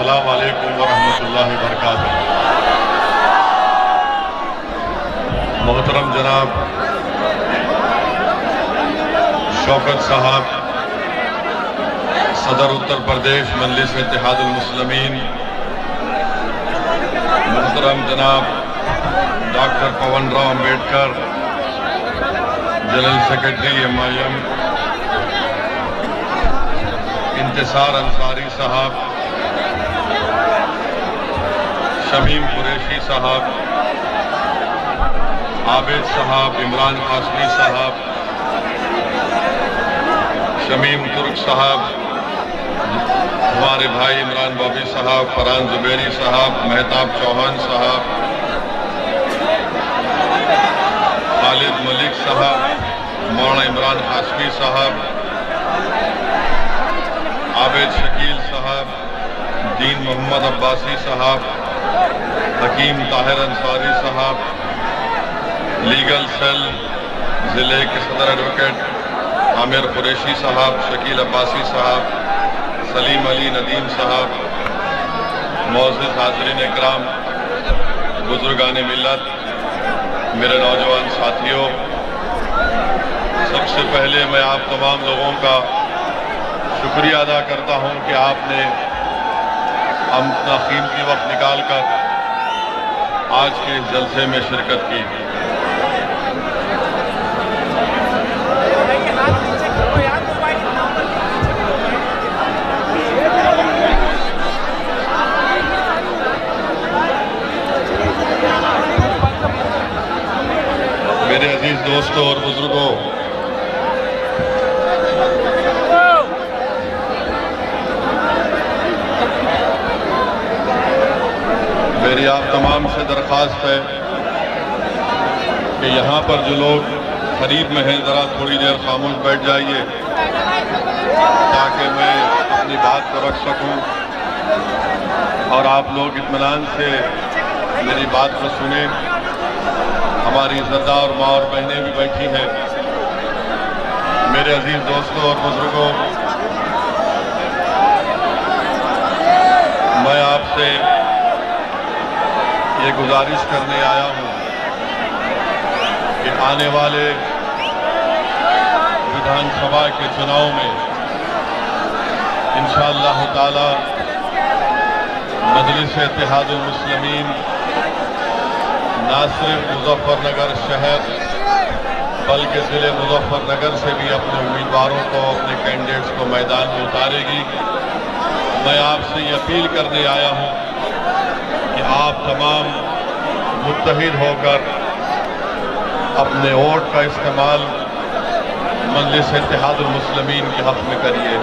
अस्सलाम वालेकुम वरहमतुल्लाहि वबरकातुहू। मोहतरम जनाब शौकत साहब सदर उत्तर प्रदेश मजलिस इत्तेहादुल मुस्लिमीन, मोहतरम जनाब doctor Pawan Rao Ambedkar general secretary MIM, Intesar Ansari साहब, शमीम कुरैशी साहब, आबिद साहब, इमरान कासमी साहब, शमीम तुर्क साहब, हमारे भाई इमरान बॉबी साहब, फरहान जुबैरी साहब, मेहताब चौहान साहब, खालिद मलिक साहब, मौलाना इमरान कासमी साहब, आबिद शकील साहब, दीन मोहम्मद अब्बासी साहब, हकीम ताहिर अंसारी साहब, लीगल सेल ज़िले के सदर एडवोकेट आमिर कुरैशी साहब, शकील अब्बासी साहब, सलीम अली नदीम साहब, मौजूद हाज़रीन इकराम, बुजुर्गान मिल्लत, मेरे नौजवान साथियों, सबसे पहले मैं आप तमाम लोगों का शुक्रिया अदा करता हूं कि आपने अपना कीमती वक्त निकाल कर आज के इस जलसे में शिरकत की। मेरे अजीज दोस्तों और बुजुर्गों, मेरी आप तमाम से दरख्वास्त है कि यहाँ पर जो लोग करीब में हैं ज़रा थोड़ी देर खामोश बैठ जाइए ताकि मैं अपनी बात को रख सकूं और आप लोग इत्मीनान से मेरी बात को सुने। हमारी इज़्ज़तदार माँ और बहनें भी बैठी हैं। मेरे अजीज दोस्तों और बुजुर्गों, मैं आपसे ये गुजारिश करने आया हूँ कि आने वाले विधानसभा के चुनाव में इंशाअल्लाह ताला मजलिस इत्तेहादुल मुस्लिमीन ना सिर्फ मुजफ्फरनगर शहर बल्कि ज़िले मुजफ्फरनगर से भी अपने उम्मीदवारों को, अपने कैंडिडेट्स को मैदान में उतारेगी। मैं आपसे ये अपील करने आया हूँ कि आप तमाम मुत्तहिद होकर अपने वोट का इस्तेमाल मजलिस इत्तेहादुल मुस्लिमीन के हक़ में करिए।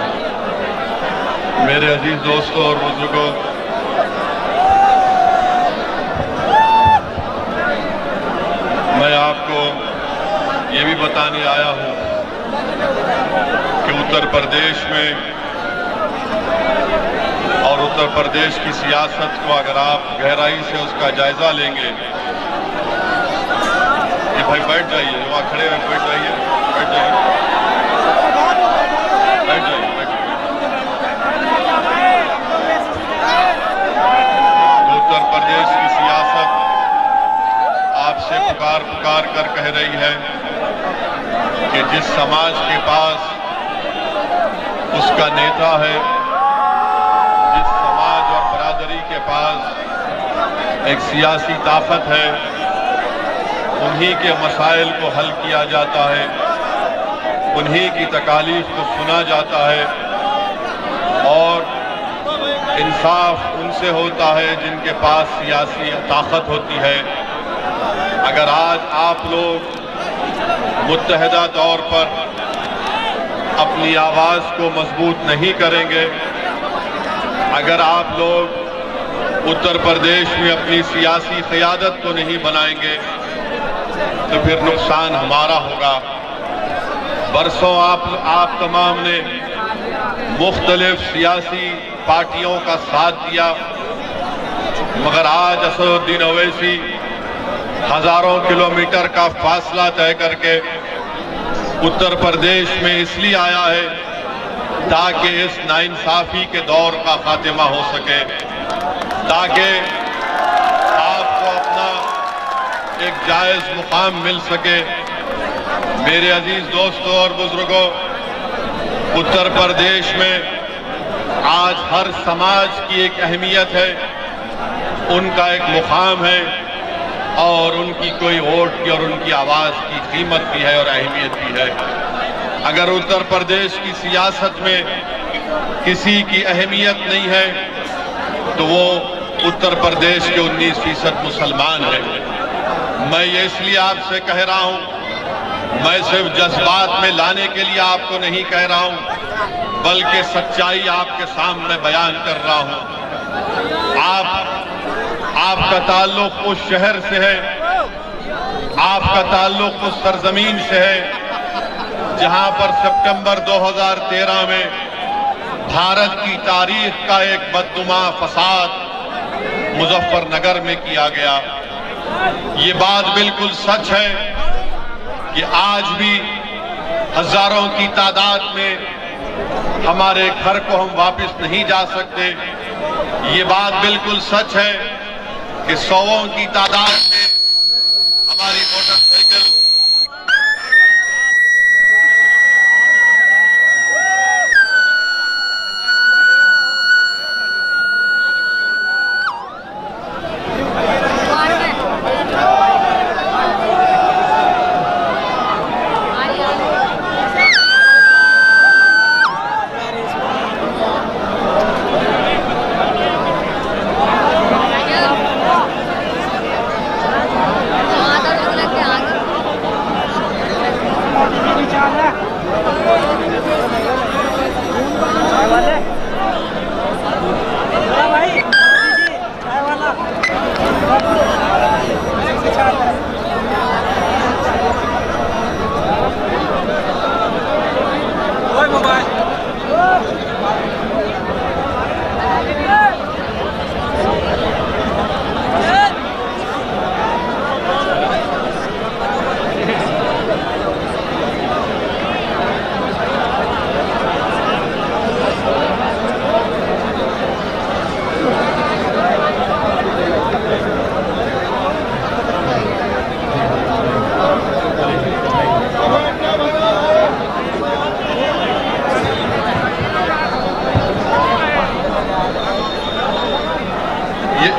मेरे अजीज दोस्तों और बुजुर्गों, मैं आपको ये भी बताने आया हूँ कि उत्तर प्रदेश में और उत्तर प्रदेश की सियासत को अगर आप गहराई से उसका जायजा लेंगे, ये भाई बैठ जाइए, वहाँ खड़े हैं बैठ जाइए, बैठ जाइए, बैठ जाइए, बैठ जाइए। उत्तर प्रदेश की सियासत आपसे पुकार पुकार कर कह रही है कि जिस समाज के पास उसका नेता है, जिस समाज और बरादरी के पास एक सियासी ताकत है, उन्हीं के मसाइल को हल किया जाता है, उन्हीं की तकालीफ को सुना जाता है और इंसाफ उनसे होता है जिनके पास सियासी ताकत होती है। अगर आज आप लोग मुत्तहिदा तौर पर अपनी आवाज़ को मजबूत नहीं करेंगे, अगर आप लोग उत्तर प्रदेश में अपनी सियासी क़यादत को नहीं बनाएंगे तो फिर नुकसान हमारा होगा। बरसों आप तमाम ने मुख्तलिफ सियासी पार्टियों का साथ दिया, मगर आज असदुद्दीन ओवैसी हजारों किलोमीटर का फासला तय करके उत्तर प्रदेश में इसलिए आया है ताकि इस नाइंसाफी के दौर का खात्मा हो सके, ताकि आपको अपना एक जायज मुकाम मिल सके। मेरे अजीज दोस्तों और बुजुर्गों, उत्तर प्रदेश में आज हर समाज की एक अहमियत है, उनका एक मुकाम है और उनकी कोई वोट की और उनकी आवाज की कीमत भी है और अहमियत भी है। अगर उत्तर प्रदेश की सियासत में किसी की अहमियत नहीं है तो वो उत्तर प्रदेश के 19% मुसलमान हैं। मैं ये इसलिए आपसे कह रहा हूं, मैं सिर्फ जज्बात में लाने के लिए आपको नहीं कह रहा हूं, बल्कि सच्चाई आपके सामने बयान कर रहा हूं। आपका ताल्लुक उस शहर से है, आपका ताल्लुक उस सरजमीन से है जहां पर सितंबर 2013 में भारत की तारीख का एक बदनुमा फसाद मुजफ्फरनगर में किया गया। ये बात बिल्कुल सच है कि आज भी हजारों की तादाद में हमारे घर को हम वापस नहीं जा सकते। ये बात बिल्कुल सच है कि सौओं की तादाद में हमारी मोटरसाइकिल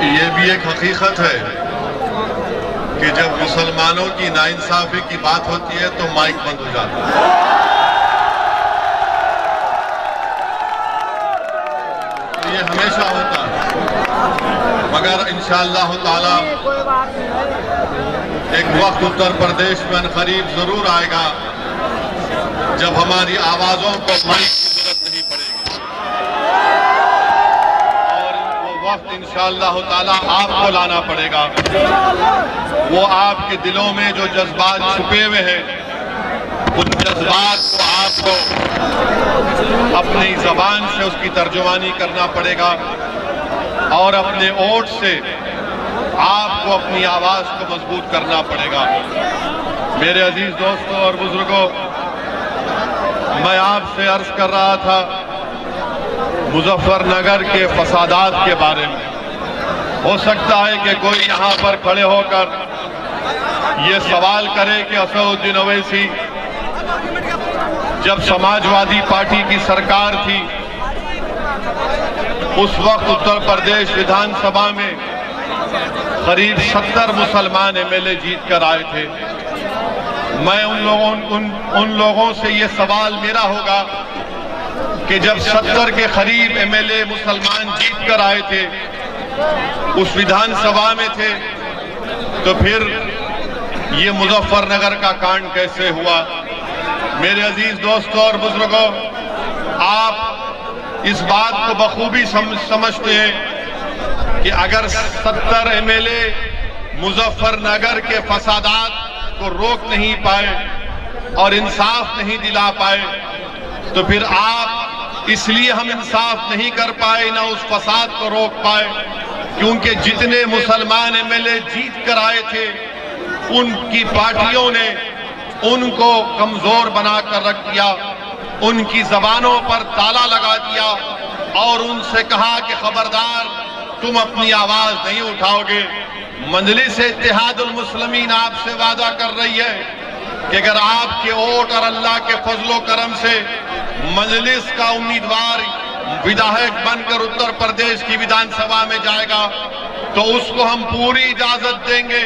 ये भी एक हकीकत है कि जब मुसलमानों की नाइंसाफी की बात होती है तो माइक बंद हो जाता है। ये हमेशा होता है, मगर इंशाअल्लाह ताला एक वक्त उत्तर प्रदेश में करीब जरूर आएगा जब हमारी आवाजों को माइक की जरूरत नहीं पड़ेगी और वो वक्त इंशाअल्लाह ताला आपको लाना पड़ेगा। वो आपके दिलों में जो जज्बात छुपे हुए हैं, उन जज्बात को आपको अपनी जबान से उसकी तर्जुमानी करना पड़ेगा और अपने वोट से आपको अपनी आवाज को मजबूत करना पड़ेगा। मेरे अजीज दोस्तों और बुजुर्गों, मैं आपसे अर्ज कर रहा था मुजफ्फरनगर के फसादात के बारे में। हो सकता है कि कोई यहां पर खड़े होकर ये सवाल करे कि असदुद्दीन ओवैसी, जब समाजवादी पार्टी की सरकार थी उस वक्त उत्तर प्रदेश विधानसभा में करीब 70 मुसलमान एमएलए जीत कर आए थे। मैं उन लोगों से ये सवाल मेरा होगा कि जब 70 के करीब एमएलए मुसलमान जीत कर आए थे, उस विधानसभा में थे, तो फिर ये मुजफ्फरनगर का कांड कैसे हुआ? मेरे अजीज दोस्तों और बुजुर्गों, आप इस बात को बखूबी समझते हैं कि अगर 70 एमएलए मुजफ्फरनगर के फसादात को रोक नहीं पाए और इंसाफ नहीं दिला पाए, तो फिर आप इसलिए हम इंसाफ नहीं कर पाए, ना उस फसाद को रोक पाए, क्योंकि जितने मुसलमान एमएलए जीत कर आए थे उनकी पार्टियों ने उनको कमजोर बनाकर रख दिया उनकी जबानों पर ताला लगा दिया और उनसे कहा कि खबरदार, तुम अपनी आवाज नहीं उठाओगे। मजलिस इत्तेहादुल मुस्लिमीन आपसे वादा कर रही है कि अगर आपके वोट और अल्लाह के फजलो करम से मजलिस का उम्मीदवार विधायक बनकर उत्तर प्रदेश की विधानसभा में जाएगा तो उसको हम पूरी इजाजत देंगे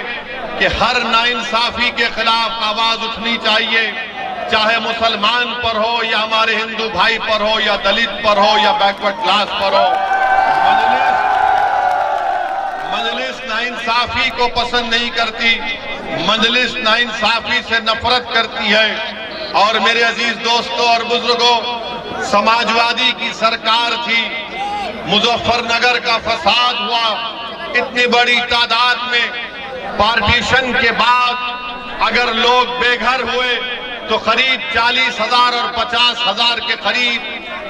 कि हर नाइंसाफी के खिलाफ आवाज उठनी चाहिए, चाहे मुसलमान पर हो या हमारे हिंदू भाई पर हो या दलित पर हो या बैकवर्ड क्लास पर हो। मजलिस नाइंसाफी को पसंद नहीं करती, मजलिस नाइंसाफी से नफरत करती है। और मेरे अजीज दोस्तों और बुजुर्गों, समाजवादी की सरकार थी, मुजफ्फरनगर का फसाद हुआ, इतनी बड़ी तादाद में पार्टीशन के बाद अगर लोग बेघर हुए तो करीब 40,000 और 50,000 के करीब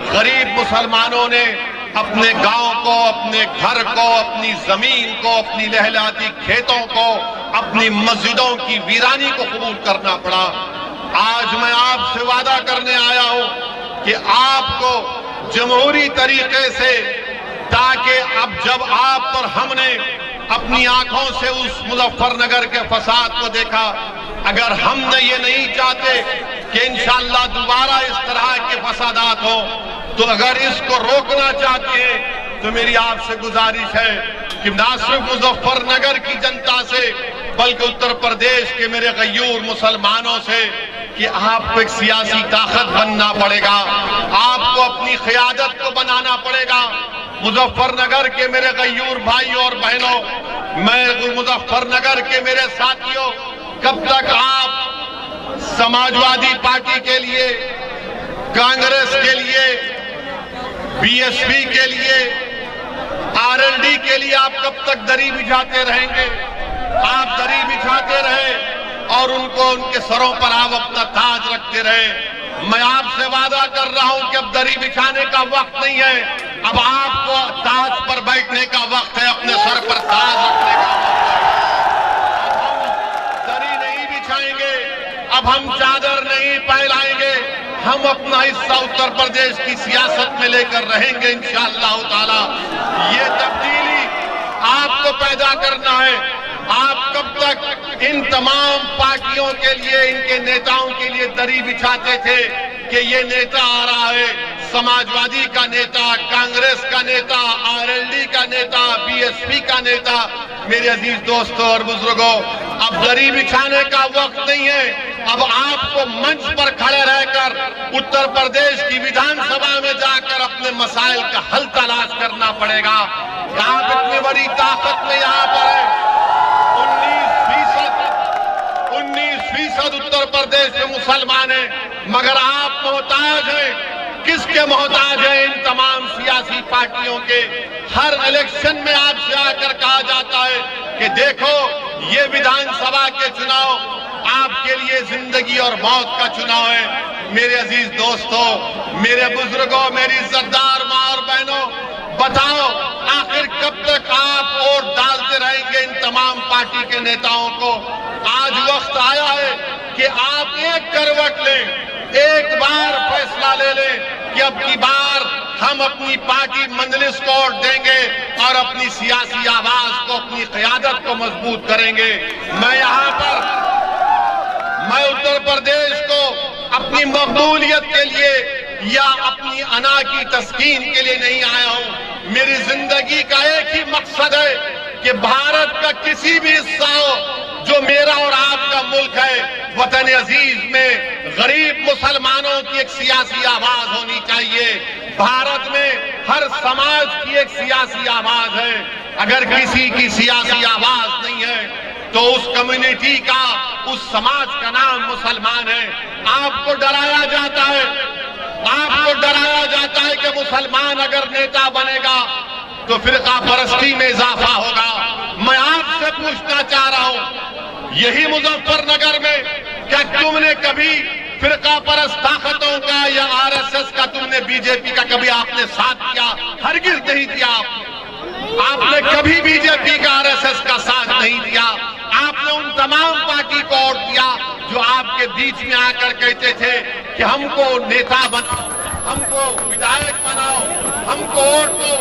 गरीब मुसलमानों ने अपने गांव को, अपने घर को, अपनी जमीन को, अपनी लहलहाती खेतों को, अपनी मस्जिदों की वीरानी को कबूल करना पड़ा। आज मैं आपसे वादा करने आया हूं कि आपको जमहूरी तरीके से, ताकि अब जब आप और हमने अपनी आंखों से उस मुजफ्फरनगर के फसाद को देखा, अगर हमने ये नहीं चाहते कि इंशाअल्लाह दोबारा इस तरह के फसादात हो, तो अगर इसको रोकना चाहते हैं तो मेरी आपसे गुजारिश है कि ना सिर्फ मुजफ्फरनगर की जनता से बल्कि उत्तर प्रदेश के मेरे गयूर मुसलमानों से कि आपको एक सियासी ताकत बनना पड़ेगा, आपको अपनी क़यादत को बनाना पड़ेगा। मुजफ्फरनगर के मेरे गयूर भाइयों और बहनों, मैं मुजफ्फरनगर के मेरे साथियों, कब तक आप समाजवादी पार्टी के लिए, कांग्रेस के लिए, बीएसपी के लिए, आरएलडी के लिए आप कब तक दरी बिछाते रहेंगे? आप दरी बिछाते रहे और उनको उनके सरों पर आप अपना ताज रखते रहे। मैं आपसे वादा कर रहा हूं कि अब दरी बिछाने का वक्त नहीं है, अब आपको ताज पर बैठने का वक्त है, अपने सर पर ताज रखने का वक्त है। हम दरी नहीं बिछाएंगे, अब हम चादर नहीं फैलाएंगे, हम अपना हिस्सा उत्तर प्रदेश की सियासत में लेकर रहेंगे इंशाअल्लाह ताला। ये तब्दीली आपको पैदा करना है। आप कब तक इन तमाम पार्टियों के लिए, इनके नेताओं के लिए दरी बिछाते थे कि ये नेता आ रहा है, समाजवादी का नेता, कांग्रेस का नेता, आरएलडी का नेता, बीएसपी का नेता। मेरे अजीज दोस्तों और बुजुर्गों, अब दरी बिछाने का वक्त नहीं है, अब आपको मंच पर खड़े रहकर उत्तर प्रदेश की विधानसभा में जाकर अपने मसाइल का हल तलाश करना पड़ेगा। आप इतनी बड़ी ताकत में यहाँ पर है, 19% उत्तर प्रदेश में मुसलमान हैं, मगर आप मोहताज हैं। किसके मोहताज हैं? इन तमाम सियासी पार्टियों के। हर इलेक्शन में आपसे आकर कहा जाता है कि देखो ये विधानसभा के चुनाव आपके लिए जिंदगी और मौत का चुनाव है। मेरे अजीज दोस्तों, मेरे बुजुर्गों, मेरी इज्जतदार मां और बहनों, बताओ आखिर कब तक आप वोट डालते रहेंगे इन तमाम पार्टी के नेताओं को? आज वक्त आया है कि आप एक करवट लें, एक बार फैसला ले लें कि अब की बार हम अपनी पार्टी मजलिस को वोट देंगे और अपनी सियासी आवाज को, अपनी क़यादत को मजबूत करेंगे। मैं उत्तर प्रदेश को अपनी मकबूलियत के लिए या अपनी अना की तस्कीन के लिए नहीं आया हूं। मेरी जिंदगी का एक ही मकसद है कि भारत का किसी भी हिस्सा हो जो मेरा और आपका मुल्क है, वतन अजीज में गरीब मुसलमानों की एक सियासी आवाज होनी चाहिए। भारत में हर समाज की एक सियासी आवाज है। अगर किसी की सियासी आवाज नहीं है तो उस कम्युनिटी का, उस समाज का नाम मुसलमान है। आपको डराया जाता है, आपको डराया जाता है कि मुसलमान अगर नेता बनेगा तो फिरका परस्ती में इजाफा होगा। मैं आपसे पूछना चाह रहा हूं, यही मुजफ्फरनगर में क्या तुमने कभी फिरका परस्त ताकतों का या आरएसएस का, तुमने बीजेपी का कभी आपने साथ किया? हरगिज नहीं दिया। आपने कभी बीजेपी का, आरएसएस का साथ नहीं दिया। आपने उन तमाम पार्टी को वोट दिया जो आपके बीच में आकर कहते थे कि हमको नेता बनाओ, हमको विधायक बनाओ, हमको वोट दो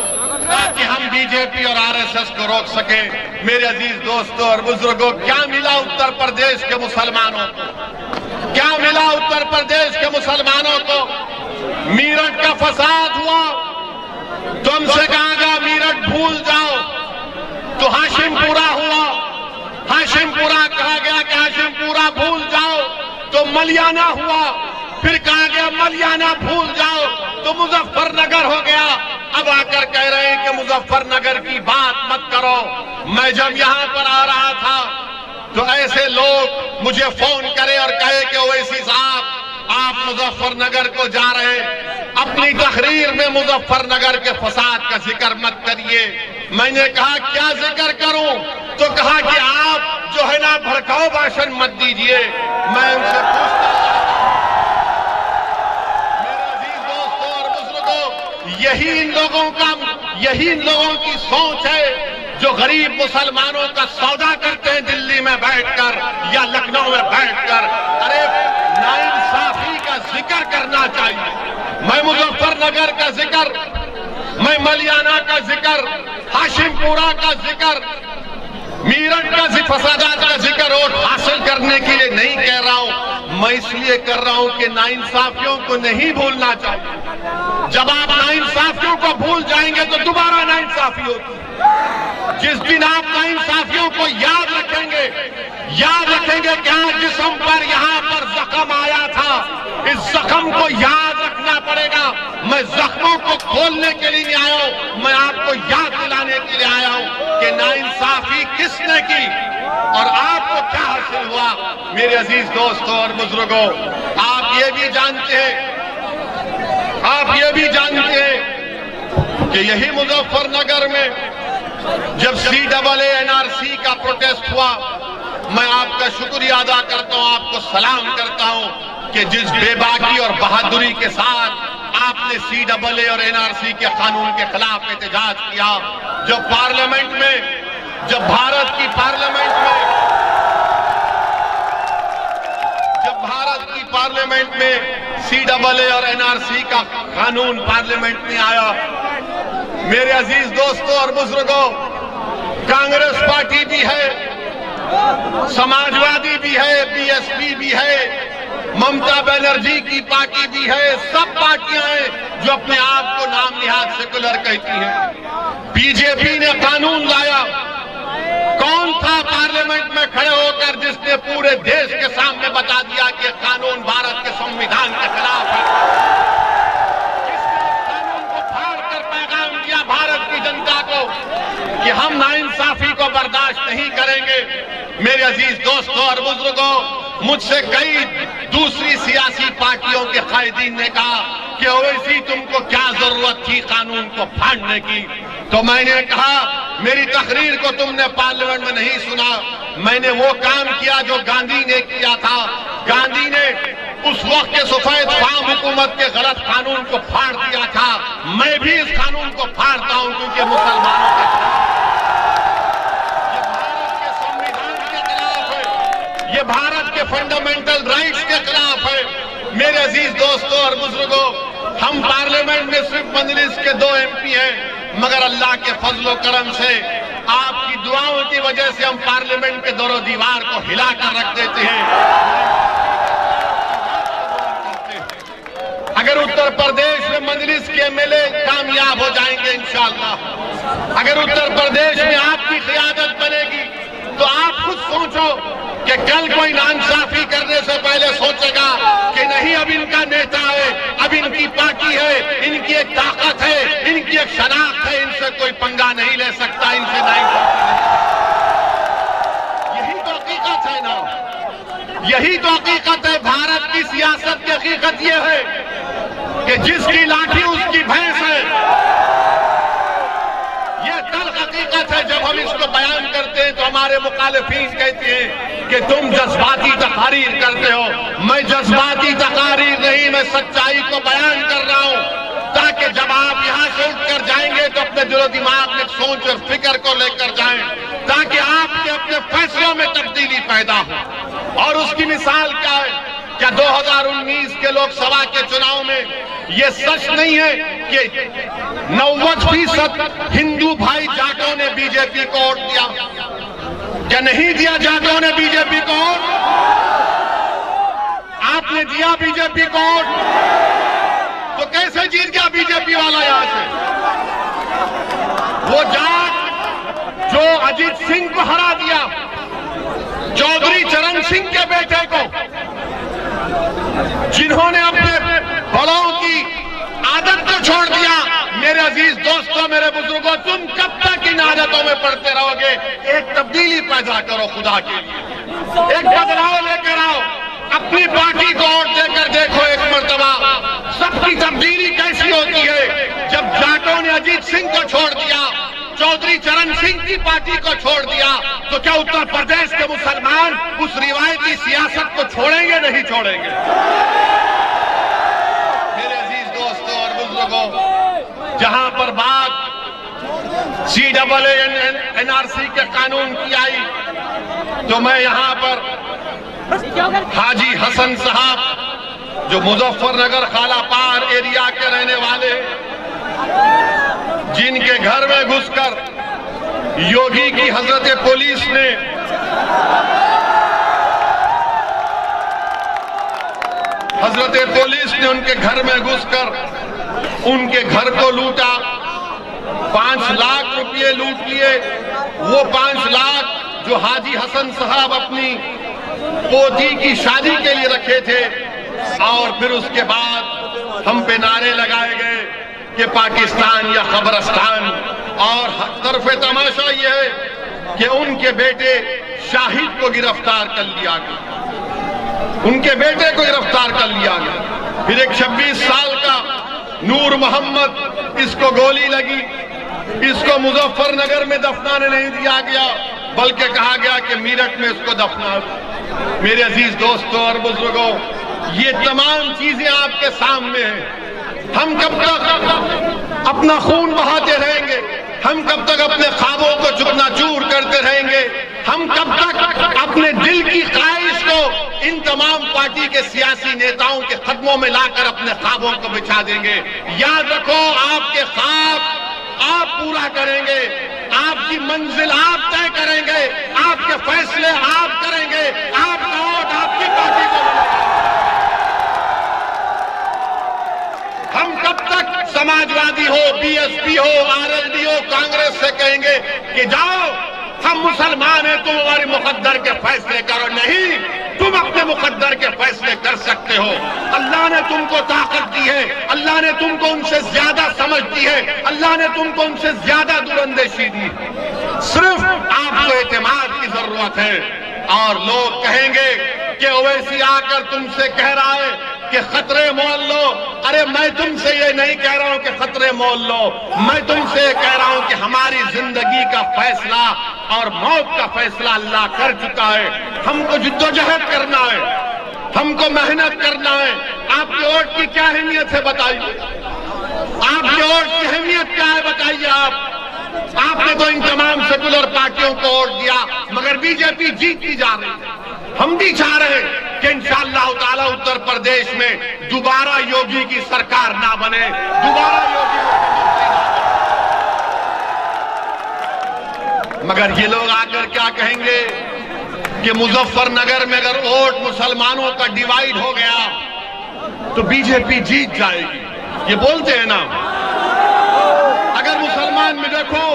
ताकि हम बीजेपी और आरएसएस को रोक सके। मेरे अजीज दोस्तों और बुजुर्गों, क्या मिला उत्तर प्रदेश के मुसलमानों को? क्या मिला उत्तर प्रदेश के मुसलमानों को? मीरठ का फसाद हुआ, तुमसे कहा गया मीरठ भूल जाओ, तो हाशिमपुरा हुआ, हाशिमपुरा कहा गया कि हाशिमपुरा भूल जाओ, तो मलियाना हुआ, फिर कहा गया मलियाना भूल जाओ, तो मुजफ्फरनगर हो गया। अब आकर कह रहे हैं कि मुजफ्फरनगर की बात मत करो। मैं जब यहां पर आ रहा था तो ऐसे लोग मुझे फोन करे और कहे कि ओवैसी साहब आप मुजफ्फरनगर को जा रहे हैं, अपनी तकरीर में मुजफ्फरनगर के फसाद का जिक्र मत करिए। मैंने कहा क्या जिक्र करूं? तो कहा कि आप जो है ना भड़काऊ भाषण मत दीजिए। मैं उनसे पूछता यही इन लोगों की सोच है जो गरीब मुसलमानों का सौदा करते हैं दिल्ली में बैठकर या लखनऊ में बैठकर। अरे नाइंसाफी का जिक्र करना चाहिए। मैं मुजफ्फरनगर का जिक्र, मैं मलियाना का जिक्र, हाशिमपुरा का जिक्र, मीरठ का फसादात का जिक्र वोट हासिल करने के लिए नहीं कह रहा हूं। मैं इसलिए कर रहा हूं कि नाइंसाफियों को नहीं भूलना चाहिए। जब आप नाइंसाफियों को भूल जाएंगे तो दोबारा नाइंसाफी होगी। जिस दिन आप नाइंसाफियों को याद रखेंगे कि हाँ जिस्म पर यहाँ पर जख्म आया था, इस जख्म को याद रखना पड़ेगा। मैं जख्मों को खोलने के लिए नहीं आया हूं, मैं आपको याद दिलाने के लिए आया हूं कि नाइंसाफी किसने की और आपको क्या हासिल हुआ। मेरे अजीज दोस्तों और बुजुर्गों, आप ये भी जानते हैं कि यही मुजफ्फरनगर में जब CAA NRC का प्रोटेस्ट हुआ, मैं आपका शुक्रिया अदा करता हूं, आपको सलाम करता हूं कि जिस बेबाकी और बहादुरी के साथ आपने CAA और NRC के कानून के खिलाफ एहतजाज किया। जब पार्लियामेंट में, जब भारत की पार्लियामेंट में CAA और NRC का कानून पार्लियामेंट में आया, मेरे अजीज दोस्तों और बुजुर्गों, कांग्रेस पार्टी भी है, समाजवादी भी है, BSP भी है, ममता बनर्जी की पार्टी भी है, सब पार्टियां हैं जो अपने आप को नाम निहाद सेकुलर कहती हैं। बीजेपी ने कानून लाया। कौन था पार्लियामेंट में खड़े होकर जिसने पूरे देश के सामने बता दिया कि कानून भारत के संविधान के खिलाफ है? किसने कानून को फाड़कर पैगाम दिया भारत की जनता को कि हम नाइंसाफी को बर्दाश्त नहीं करेंगे? मेरे अजीज दोस्तों और बुजुर्गों, मुझसे कई दूसरी सियासी पार्टियों के कायदीन ने कहा कि ओवैसी तुमको क्या जरूरत थी कानून को फाड़ने की? तो मैंने कहा मेरी तकरीर को तुमने पार्लियामेंट में नहीं सुना। मैंने वो काम किया जो गांधी ने किया था। गांधी ने उस वक्त के सफेद फार्म हुकूमत के गलत कानून को फाड़ दिया था। मैं भी इस कानून को फाड़ता हूं क्योंकि मुसलमानों के ये भारत के फंडामेंटल राइट्स के खिलाफ है। मेरे अजीज दोस्तों और बुजुर्गों, हम पार्लियामेंट में सिर्फ मजलिस के 2 MP हैं, मगर अल्लाह के फजलो करम से आपकी दुआओं की वजह से हम पार्लियामेंट के दोनों दीवार को हिलाकर रख देते हैं। अगर उत्तर प्रदेश में मजलिस के MLA कामयाब हो जाएंगे इंशाअल्लाह, अगर उत्तर प्रदेश में आपकी क़ियादत बनेगी तो आप खुद सोचो कि कल कोई नाइंसाफी करने से पहले सोचेगा कि नहीं अब इनका नेता है, अब इनकी पार्टी है, इनकी एक ताकत है, इनकी एक शनाख्त है, इनसे कोई पंगा नहीं ले सकता, इनसे यही तो हकीकत है ना, यही तो हकीकत है। भारत की सियासत की हकीकत यह है कि जिसकी लाठी उसकी भैंस है। यह कल हकीकत है। जब हम इसको बयान करते हैं तो हमारे मुखालिफिन कहते हैं कि तुम जज्बाती तकारीर करते हो। मैं जज्बाती तकारीर नहीं, मैं सच्चाई को बयान कर रहा हूं ताकि जब आप यहां से उठकर जाएंगे तो अपने दिलो दिमाग में सोच और फिक्र को लेकर जाएं, ताकि आपके अपने फैसलों में तब्दीली पैदा हो। और उस उसकी मिसाल क्या है? क्या 2019 के लोकसभा के चुनाव में ये सच नहीं है कि 90% हिंदू भाई जाटों ने बीजेपी को वोट दिया? क्या नहीं दिया जाटों ने बीजेपी को वोट? आपने दिया बीजेपी को वोट, तो कैसे जीत गया बीजेपी वाला यहां से? वो जाट जो अजीत सिंह को हरा दिया, चौधरी चरण सिंह के बेटे को, जिन्होंने अपने बड़ों की आदत को छोड़ दिया। मेरे अजीज दोस्तों, मेरे बुजुर्गों, तुम कब तक इन आदतों में पड़ते रहोगे? एक तब्दीली पैदा करो खुदा के लिए, एक बदलाव लेकर आओ। अपनी पार्टी को वोट देकर देखो एक मर्तबा सबकी तब्दीली कैसी होती है। जब जाटों ने अजीत सिंह को छोड़ दिया, चौधरी चरण सिंह की पार्टी को छोड़ दिया, तो क्या उत्तर प्रदेश के मुसलमान उस रिवायती सियासत को छोड़ेंगे? नहीं छोड़ेंगे। मेरे अजीज दोस्तों और बुजुर्गों, जहां पर बात CAA NRC के कानून की आई, तो मैं यहां पर हाजी हसन साहब, जो मुजफ्फरनगर खालापार एरिया के रहने वाले, जिनके घर में घुसकर योगी की हजरत पुलिस ने उनके घर में घुसकर उनके घर को लूटा, 5 लाख रुपए लूट लिए। वो 5 लाख जो हाजी हसन साहब अपनी पोती की शादी के लिए रखे थे, और फिर उसके बाद हम पे नारे लगाए गए कि पाकिस्तान या खबरस्तान। और तरफे तमाशा यह है कि उनके बेटे शाहिद को गिरफ्तार कर लिया गया, उनके बेटे को गिरफ्तार कर लिया गया। फिर एक 26 साल का नूर मोहम्मद, इसको गोली लगी, इसको मुजफ्फरनगर में दफनाने नहीं दिया गया, बल्कि कहा गया कि मीरठ में इसको दफना। मेरे अजीज दोस्तों और बुजुर्गों, ये तमाम चीजें आपके सामने हैं। हम कब तक अपना खून बहाते रहेंगे? हम कब तक अपने ख्वाबों को चूर करते रहेंगे? हम कब तक अपने दिल की ख्वाहिश को इन तमाम पार्टी के सियासी नेताओं के कदमों में लाकर अपने ख्वाबों को बिछा देंगे? याद रखो, आपके ख्वाब आप पूरा करेंगे, आपकी मंजिल आप तय करेंगे, आपके फैसले आप करेंगे, आपका वोट आपकी पार्टी को मिलेगा। हम कब तक समाजवादी हो, BSP हो, RLD हो, कांग्रेस से कहेंगे कि जाओ हम मुसलमान हैं, तुम हमारे मुकद्दर के फैसले करो? नहीं, तुम अपने मुकद्दर के फैसले कर सकते हो। अल्लाह ने तुमको ताकत दी है, अल्लाह ने तुमको उनसे ज्यादा समझ दी है, अल्लाह ने तुमको उनसे ज्यादा दूरंदेशी दी। सिर्फ आपको एतमाद की जरूरत है। और लोग कहेंगे कि ओवैसी आकर तुमसे कह रहा है कि खतरे मोल लो। अरे मैं तुमसे ये नहीं कह रहा हूं कि खतरे मोल लो, मैं तुमसे कह रहा हूं कि हमारी जिंदगी का फैसला और मौत का फैसला अल्लाह कर चुका है। हमको जिद्दोजहद करना है, हमको मेहनत करना है। आपके वोट की क्या अहमियत है बताइए? आपके वोट की अहमियत क्या है बताइए? आपने तो इन तमाम सेकुलर पार्टियों को वोट दिया, मगर बीजेपी जीतती जा रही है। हम भी चाह रहे हैं कि इंशाअल्लाह ताला उत्तर प्रदेश में दोबारा योगी की सरकार ना बने, दोबारा योगी मगर ये लोग आकर क्या कहेंगे कि मुजफ्फरनगर में अगर वोट मुसलमानों का डिवाइड हो गया तो बीजेपी जीत जाएगी। ये बोलते हैं ना। अगर मुसलमान में देखो,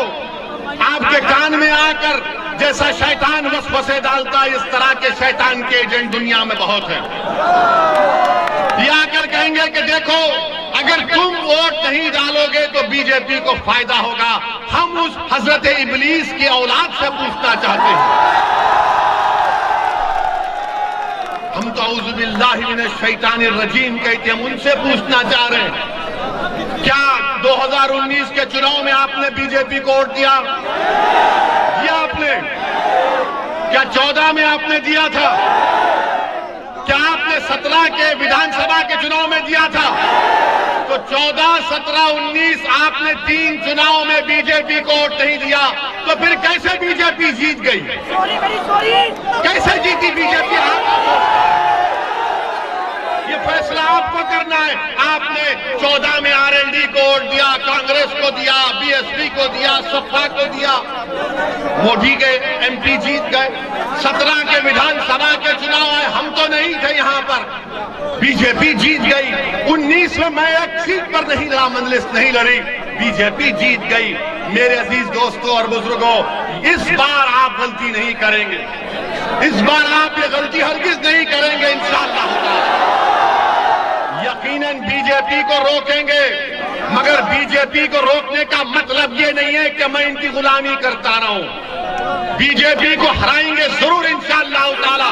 आपके कान में आकर जैसा शैतान वसवसे डालता है, इस तरह के शैतान के एजेंट दुनिया में बहुत हैं। ये आकर कहेंगे कि देखो, अगर तुम वोट नहीं डालोगे तो बीजेपी को फायदा होगा। हम उस हजरत इब्लीस की औलाद से पूछना चाहते हैं। हम तो औज़ु बिल्लाहि मिनश शैतानिर रजीम कहते हैं, हम उनसे पूछना चाह रहे हैं, क्या 2019 के चुनाव में आपने बीजेपी को वोट दिया? आपने क्या 14 में आपने दिया था? क्या आपने 17 के विधानसभा के चुनाव में दिया था? तो 14, 17, 19 आपने 3 चुनाव में बीजेपी को वोट नहीं दिया, तो फिर कैसे बीजेपी जीत गई? कैसे जीती बीजेपी? ये फैसला आपको करना है। आपने 14 में आरएलडी को वोट दिया, कांग्रेस को दिया, बीएसपी को दिया, सपा को दिया, मोदी के एमपी जीत गए। 17 के विधानसभा के चुनाव आए, हम तो नहीं थे यहां पर, बीजेपी जीत गई। 19 में मैं एक सीट पर नहीं लड़ा, मंजलिस नहीं लड़ी, बीजेपी जीत गई। मेरे अजीज दोस्तों और बुजुर्गों, इस बार आप गलती नहीं करेंगे, इस बार आप ये गलती हरगिज नहीं करेंगे इंशाअल्लाह। यकीनन बीजेपी को रोकेंगे, मगर बीजेपी को रोकने का मतलब ये नहीं है कि मैं इनकी गुलामी करता रहूं। बीजेपी को हराएंगे जरूर इंशाअल्लाह ताला,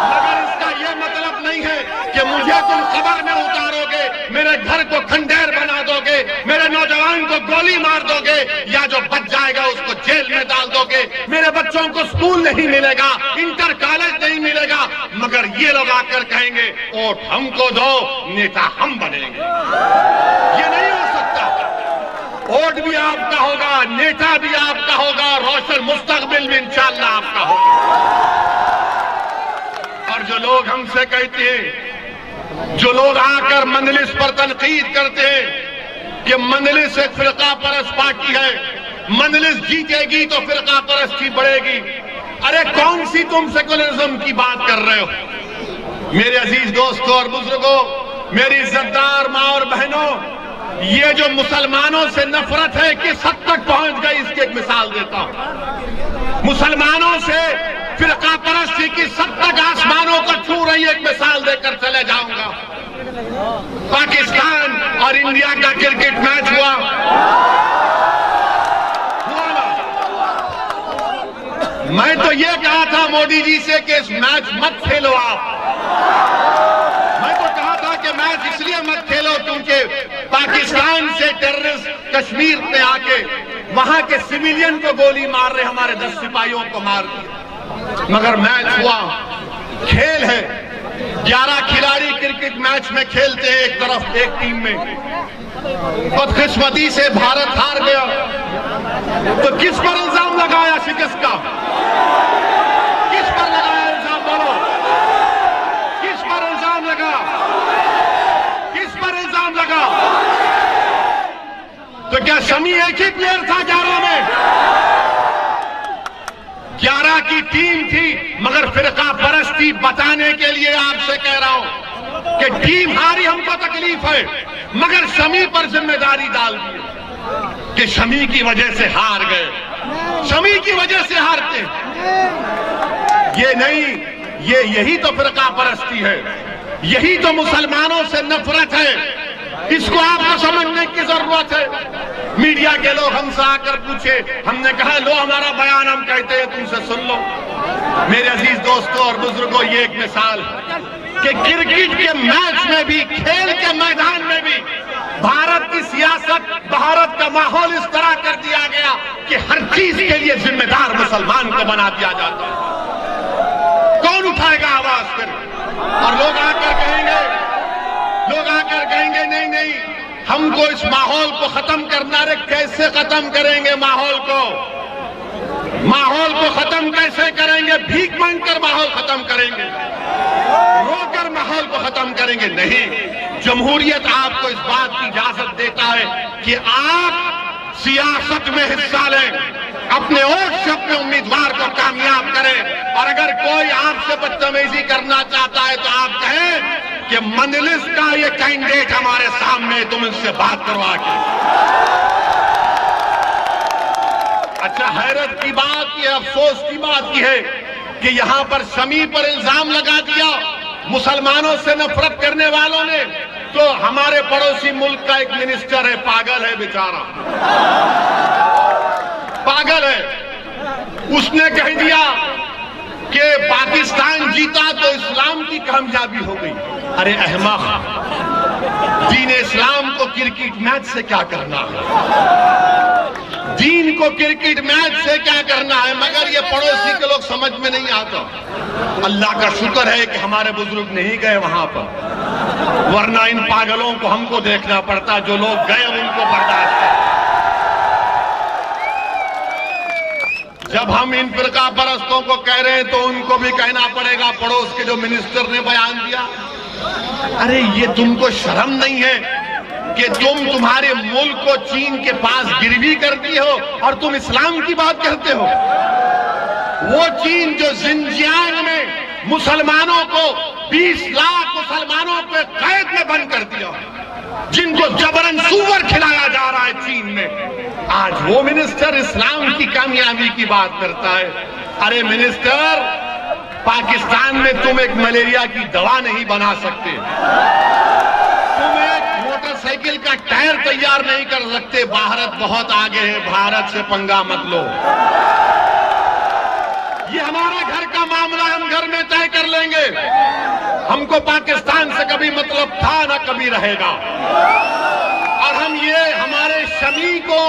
मगर इसका ये मतलब नहीं है कि मुझे तुम कब्र में उतारोगे, मेरे घर को खंडेर बना दोगे, मेरे नौजवान को गोली मार दोगे, या जो बच जाएगा उसको जेल में डाल दोगे, मेरे बच्चों को स्कूल नहीं मिलेगा, इंटर कॉलेज नहीं मिलेगा, मगर ये लोग आकर कहेंगे वोट हमको दो, नेता हम बनेंगे। ये नहीं हो सकता। वोट भी आपका होगा, नेता भी आपका होगा, रोशन मुस्तकबिल भी इंशाअल्लाह आपका होगा। और जो लोग हमसे कहते हैं, जो लोग आकर मंजलिस पर तनकीद करते हैं कि मंजलिस एक फिरका परस्त पार्टी है, मंजलिस जीतेगी तो फिरका परस्ती बढ़ेगी, अरे कौन सी तुम सेकुलरिज्म की बात कर रहे हो? मेरे अजीज दोस्तों और बुजुर्गों, मेरी इज्जतदार माँ और बहनों, ये जो मुसलमानों से नफरत है किस हद तक पहुंच गई, इसकी एक मिसाल देता हूं। मुसलमानों से फिरका परस्ती किस हद तक आसमानों को छू रही है, एक मिसाल देकर चले जाऊंगा। पाकिस्तान और इंडिया का क्रिकेट मैच हुआ ना? मैं तो ये कहा था मोदी जी से कि इस मैच मत खेलो आप। मैं तो कहा था कि मैच इसलिए मत खेलो क्योंकि पाकिस्तान से टेररिस्ट कश्मीर में आके वहां के सिविलियन को गोली मार रहे, हमारे 10 सिपाहियों को मार दिया। मगर मैच हुआ, खेल है, 11 खिलाड़ी क्रिकेट मैच में खेलते हैं एक तरफ एक टीम में, बदकिस्मती से भारत हार गया, तो किस पर इल्जाम लगाया शिकस्त का? किस पर लगाया इल्जाम? बोलो, किस पर इल्जाम लगा? किस पर इल्जाम लगा? तो क्या शमी एक ही प्लेयर था 11 में? 11 की टीम थी, मगर फिरका परस्ती बताने के लिए आपसे कह रहा हूं कि टीम हारी, हमको तकलीफ है, मगर शमी पर जिम्मेदारी डाल दी कि शमी की वजह से हार गए, शमी की वजह से हारते। ये नहीं, ये यही तो फिरका परस्ती है, यही तो मुसलमानों से नफरत है, इसको आपको समझने की जरूरत है। मीडिया के लोग हमसे आकर पूछे, हमने कहा लो हमारा बयान हम कहते हैं, तुमसे सुन लो। मेरे अजीज दोस्तों और बुजुर्गों, ये एक मिसाल कि क्रिकेट के मैच में भी, खेल के मैदान में भी भारत की सियासत, भारत का माहौल इस तरह कर दिया गया कि हर चीज के लिए जिम्मेदार मुसलमान को बना दिया जाता है। कौन उठाएगा आवाज फिर? और लोग आकर कहेंगे नहीं नहीं, हमको इस माहौल को खत्म करना। रे कैसे खत्म करेंगे माहौल को? माहौल को खत्म कैसे करेंगे? भीख मांगकर माहौल खत्म करेंगे? रोकर माहौल को खत्म करेंगे? नहीं। जमहूरियत आपको इस बात की इजाजत देता है कि आप सियासत में हिस्सा लें, अपने वोट से अपने उम्मीदवार को कामयाब करें, और अगर कोई आपसे बदतमीजी करना चाहता है तो आप कहें कि मंजलिस का ये कैंडिडेट हमारे सामने, तुम इनसे बात करवा के। अच्छा, हैरत की बात, ये अफसोस की बात की है कि यहां पर शमी पर इल्जाम लगा दिया मुसलमानों से नफरत करने वालों ने, तो हमारे पड़ोसी मुल्क का एक मिनिस्टर है, पागल है बेचारा, पागल है, उसने कह दिया कि पाकिस्तान जीता तो इस्लाम की कामयाबी हो गई। अरे अहमक, दीन इस्लाम को क्रिकेट मैच से क्या करना है? दीन को क्रिकेट मैच से क्या करना है? मगर ये पड़ोसी के लोग समझ में नहीं आता। अल्लाह का शुक्र है कि हमारे बुजुर्ग नहीं गए वहां पर, वरना इन पागलों को हमको देखना पड़ता, जो लोग गए उनको बर्दाश्त कर। जब हम इन फिरका परस्तों को कह रहे हैं तो उनको भी कहना पड़ेगा, पड़ोस के जो मिनिस्टर ने बयान दिया, अरे ये तुमको शर्म नहीं है कि तुम्हारे मुल्क को चीन के पास गिरवी कर दिए हो और तुम इस्लाम की बात करते हो? वो चीन जो जिनजियांग में मुसलमानों को 20 लाख मुसलमानों को कैद में बंद कर दिया, जिनको जबरन सूअर खिलाया जा रहा है चीन में, आज वो मिनिस्टर इस्लाम की कामयाबी की बात करता है। अरे मिनिस्टर, पाकिस्तान में तुम एक मलेरिया की दवा नहीं बना सकते, तुम एक मोटरसाइकिल का टायर तैयार नहीं कर सकते। भारत बहुत आगे है, भारत से पंगा मत लो। ये हमारा घर का मामला, हम घर में तय कर लेंगे। हमको पाकिस्तान से कभी मतलब था ना कभी रहेगा। और हम ये हमारे शमी को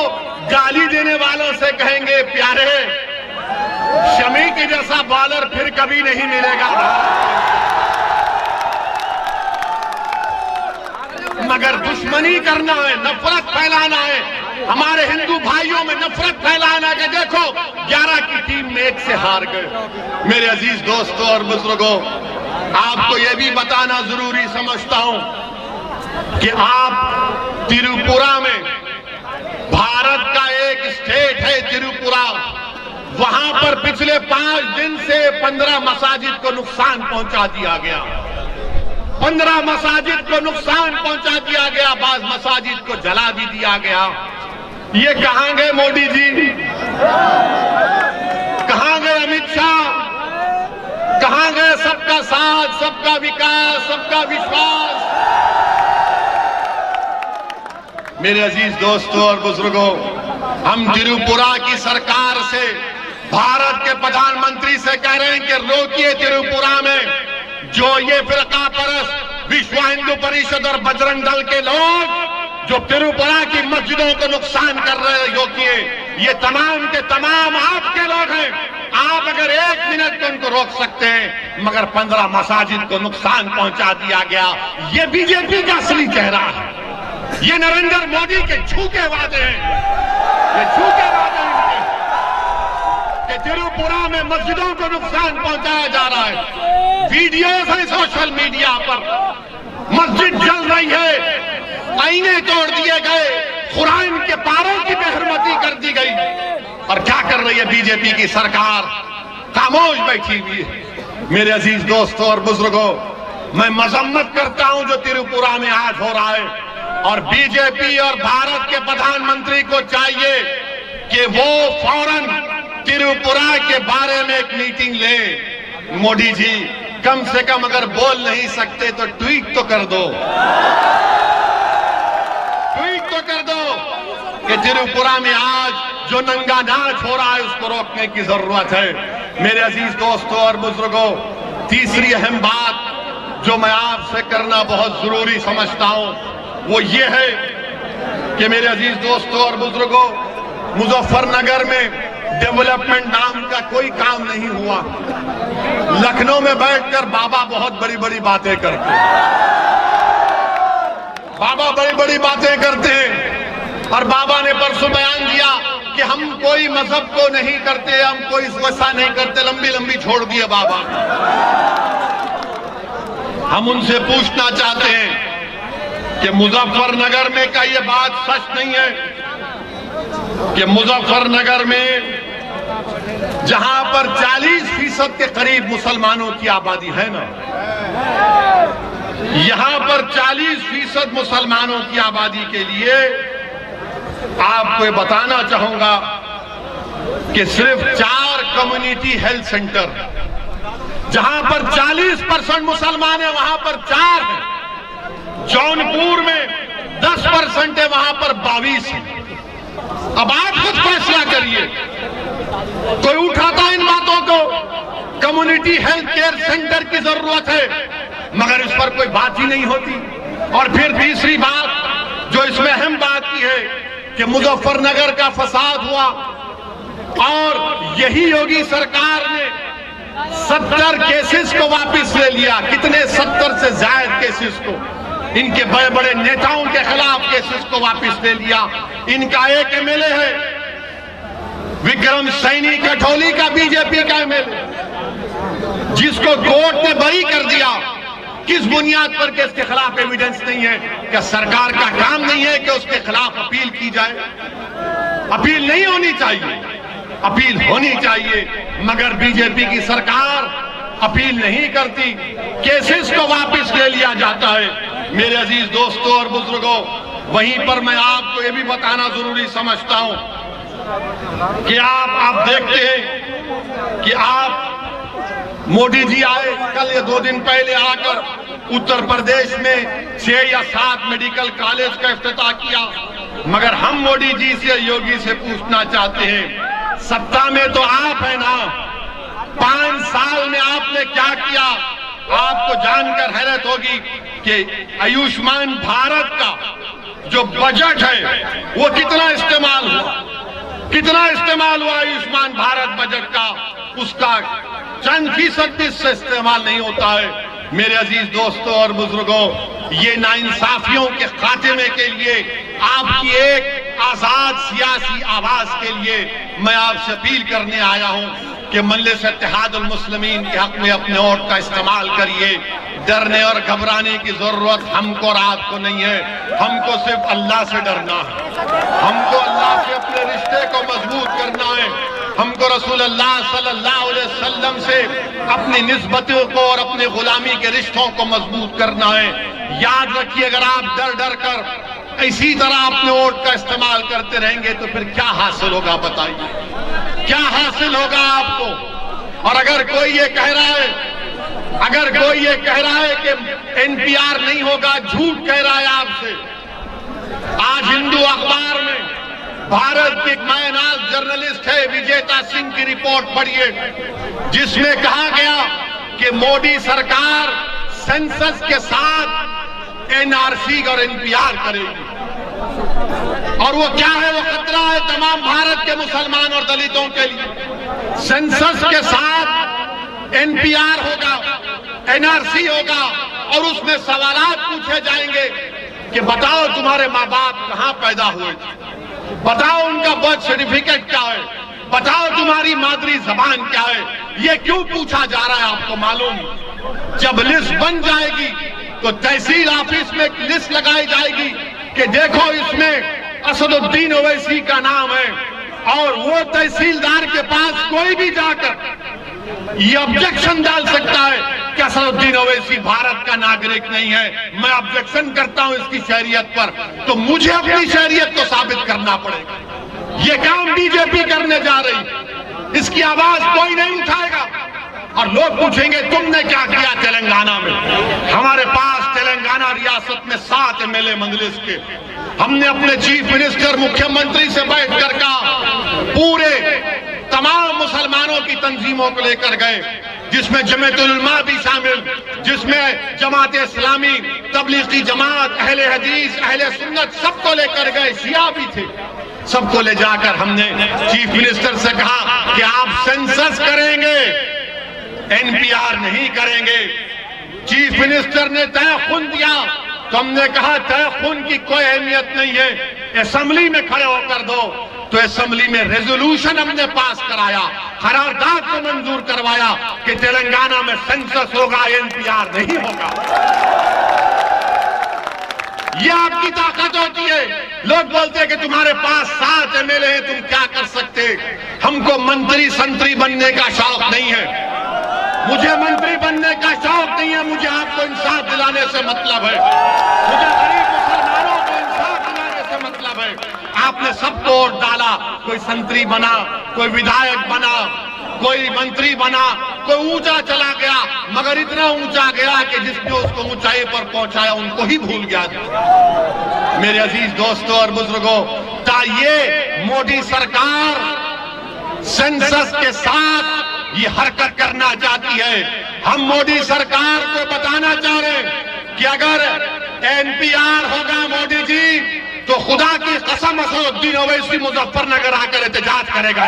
गाली देने वालों से कहेंगे, प्यारे शमी के जैसा बॉलर फिर कभी नहीं मिलेगा, मगर दुश्मनी करना है, नफरत फैलाना है, हमारे हिंदू भाइयों में नफरत फैलाना है कि देखो 11 की टीम में 1 से हार गए। मेरे अजीज दोस्तों और बुजुर्गों, आपको यह भी बताना जरूरी समझता हूं कि आप त्रिपुरा में, भारत का एक स्टेट है त्रिपुरा, वहां पर पिछले 5 दिन से 15 मसाजिद को नुकसान पहुंचा दिया गया। 15 मसाजिद को नुकसान पहुंचा दिया गया, बाज़ मसाजिद को जला भी दिया गया। ये कहां गए मोदी जी? कहां गए अमित शाह? कहां गए सबका साथ, सबका विकास, सबका विश्वास? मेरे अजीज दोस्तों और बुजुर्गों, हम त्रिपुरा की सरकार से, भारत के प्रधानमंत्री से कह रहे हैं कि रोकिए त्रिपुरा में जो ये फिरका परस्त विश्व हिंदू परिषद और बजरंग दल के लोग जो त्रिपुरा की मस्जिदों को नुकसान कर रहे हैं, रोकिए। ये तमाम के तमाम आपके लोग हैं, आप अगर 1 मिनट में उनको रोक सकते हैं, मगर 15 मसाजिद को नुकसान पहुंचा दिया गया। ये बीजेपी का असली चेहरा है, ये नरेंद्र मोदी के झूठे वादे हैं, ये झूठे वादे हैं कि त्रिपुरा में मस्जिदों को नुकसान पहुंचाया जा रहा है। वीडियोस हैं सोशल मीडिया पर, मस्जिद जल रही है, आईने तोड़ दिए गए, कुरान के पारों की बेहरमती कर दी गई। और क्या कर रही है बीजेपी की सरकार? खामोश बैठी हुई है। मेरे अजीज दोस्तों और बुजुर्गों, मैं मजम्मत करता हूं जो त्रिपुरा में आज हो रहा है, और बीजेपी और भारत के प्रधानमंत्री को चाहिए कि वो फौरन त्रिपुरा के बारे में एक मीटिंग ले। मोदी जी, कम से कम अगर बोल नहीं सकते तो ट्वीट तो कर दो, ट्वीट तो कर दो कि त्रिपुरा में आज जो नंगा नाच हो रहा है उसको रोकने की जरूरत है। मेरे अजीज दोस्तों और बुजुर्गों, तीसरी अहम बात जो मैं आपसे करना बहुत जरूरी समझता हूं वो ये है कि मेरे अजीज दोस्तों और बुजुर्गों, मुजफ्फरनगर में डेवलपमेंट नाम का कोई काम नहीं हुआ। लखनऊ में बैठकर बाबा बहुत बड़ी बड़ी बातें करते हैं, बाबा बड़ी बड़ी बातें करते हैं। और बाबा ने परसों बयान दिया कि हम कोई मजहब को नहीं करते, हम कोई वैसा नहीं करते, लंबी लंबी छोड़ दिए बाबा। हम उनसे पूछना चाहते हैं कि मुजफ्फरनगर में क्या ये बात सच नहीं है कि मुजफ्फरनगर में जहां पर 40% के करीब मुसलमानों की आबादी है ना, यहां पर 40% मुसलमानों की आबादी के लिए आपको बताना चाहूंगा कि सिर्फ 4 कम्युनिटी हेल्थ सेंटर, जहां पर 40% मुसलमान है वहां पर 4 है। जौनपुर में 10% है, वहां पर 22 है। अब आप खुद फैसला करिए, कोई उठाता इन बातों को? कम्युनिटी हेल्थ केयर सेंटर की जरूरत है, मगर इस पर कोई बात ही नहीं होती। और फिर तीसरी बात जो इसमें अहम बात की है कि मुजफ्फरनगर का फसाद हुआ और यही योगी सरकार ने 70 केसेस को वापस ले लिया। कितने? 70 से ज्यादा केसेस को, इनके बड़े बड़े नेताओं के खिलाफ केसेस को वापस ले लिया। इनका एक एमएलए है विक्रम सैनी कठौली का, बीजेपी का एमएलए, जिसको कोर्ट ने बरी कर दिया। किस बुनियाद पर कि इसके खिलाफ एविडेंस नहीं है? क्या सरकार का काम नहीं है कि उसके खिलाफ अपील की जाए? अपील नहीं होनी चाहिए, अपील होनी चाहिए, मगर बीजेपी की सरकार अपील नहीं करती, केसेस को वापस ले लिया जाता है। मेरे अजीज दोस्तों और बुजुर्गों, वहीं पर मैं आपको ये भी बताना जरूरी समझता हूं कि आप देखते हैं कि आप मोदी जी आए कल या 2 दिन पहले आकर उत्तर प्रदेश में 6 या 7 मेडिकल कॉलेज का इफ्तिताह किया, मगर हम मोदी जी से, योगी से पूछना चाहते हैं, सत्ता में तो आप है ना, 5 साल में आपने क्या किया? आपको जानकर हैरत होगी कि आयुष्मान भारत का जो बजट है वो कितना इस्तेमाल हुआ, कितना इस्तेमाल हुआ आयुष्मान भारत बजट का, उसका चंद फीसद भी इससे इस्तेमाल नहीं होता है। मेरे अजीज दोस्तों और बुजुर्गों, ये नाइंसाफियों के खात्मे के लिए, आपकी एक आजाद सियासी आवाज के लिए मैं आपसे अपील करने आया हूं कि मजलिस इत्तेहादुल मुस्लिमीन के हक में अपने वोट का इस्तेमाल करिए। डरने और घबराने की जरूरत हमको और आपको नहीं है, हमको सिर्फ अल्लाह से डरना है, हमको अल्लाह से अपने रिश्ते को मजबूत करना है, हमको रसूल अल्लाह सल्लल्लाहु अलैहि वसल्लम से अपनी निस्बतों को और अपने गुलामी के रिश्तों को मजबूत करना है। याद रखिए, अगर आप डर डर कर इसी तरह अपने वोट का इस्तेमाल करते रहेंगे तो फिर क्या हासिल होगा? बताइए, क्या हासिल होगा आपको? और अगर कोई ये कह रहा है, अगर कोई ये कह रहा है कि एनपीआर नहीं होगा, झूठ कह रहा है आपसे। आज हिंदू अखबार में भारत के एक मायनाज जर्नलिस्ट है विजेता सिंह की रिपोर्ट पढ़िए, जिसमें कहा गया कि मोदी सरकार सेंसस के साथ एनआरसी और एनपीआर करेगी। और वो क्या है? वो खतरा है तमाम भारत के मुसलमान और दलितों के लिए। सेंसस के साथ एनपीआर होगा, एनआरसी होगा, और उसमें सवालात पूछे जाएंगे कि बताओ तुम्हारे माँ बाप कहां पैदा हुए थे, बताओ उनका बर्थ सर्टिफिकेट क्या है, बताओ तुम्हारी मादरी जबान क्या है। ये क्यों पूछा जा रहा है आपको मालूम? जब लिस्ट बन जाएगी तो तहसील ऑफिस में एक लिस्ट लगाई जाएगी कि देखो इसमें असदुद्दीन ओवैसी का नाम है, और वो तहसीलदार के पास कोई भी जाकर ये ऑब्जेक्शन डाल सकता है कि असदुद्दीन ओवैसी भारत का नागरिक नहीं है, मैं ऑब्जेक्शन करता हूं इसकी शहरियत पर, तो मुझे अपनी शहरियत को साबित करना पड़ेगा। ये काम बीजेपी करने जा रही, इसकी आवाज कोई नहीं उठाएगा। और लोग पूछेंगे तुमने क्या किया तेलंगाना में? हमारे पास तेलंगाना रियासत में 7 एमएलए मजलिस के, हमने अपने चीफ मिनिस्टर मुख्यमंत्री से बैठकर कहा, पूरे तमाम मुसलमानों की तंजीमों को लेकर गए, जिसमें जमीयतुल उलमा भी शामिल, जिसमें जमात इस्लामी, तबलीगी जमात, अहले हदीस, अहले सुन्नत, सबको लेकर गए, शिया भी थे, सबको ले जाकर हमने चीफ मिनिस्टर से कहा कि आप सेंसस करेंगे, एनपीआर नहीं करेंगे। चीफ मिनिस्टर ने तय खून दिया, तो हमने कहा तय खून की कोई अहमियत नहीं है, असेंबली में खड़े होकर दो। तो असेंबली में रेजोल्यूशन हमने पास कराया, करारदाद को मंजूर करवाया कि तेलंगाना में सेंसस होगा, एनपीआर नहीं होगा। ये आपकी ताकत होती है। लोग बोलते हैं कि तुम्हारे पास 7 एमएलए हैं, तुम क्या कर सकते? हमको मंत्री संतरी बनने का शौक नहीं है, मुझे मंत्री बनने का शौक नहीं है, मुझे आपको इंसाफ दिलाने से मतलब है, मुझे गरीब मुसलमानों को इंसाफ दिलाने से मतलब है। आपने सबको वोट डाला, कोई संतरी बना, कोई विधायक बना, कोई मंत्री बना, कोई ऊंचा चला गया, मगर इतना ऊंचा गया कि जिसने उसको ऊंचाई पर पहुंचाया उनको ही भूल गया। मेरे अजीज दोस्तों और बुजुर्गों, ये मोदी सरकार सेंसस के साथ ये हरकत करना चाहती है। हम मोदी सरकार को बताना चाह रहे हैं कि अगर एनपीआर होगा मोदी जी, तो खुदा की कसम असदुद्दीन ओवैसी मुजफ्फरनगर आकर एहतजाज करेगा।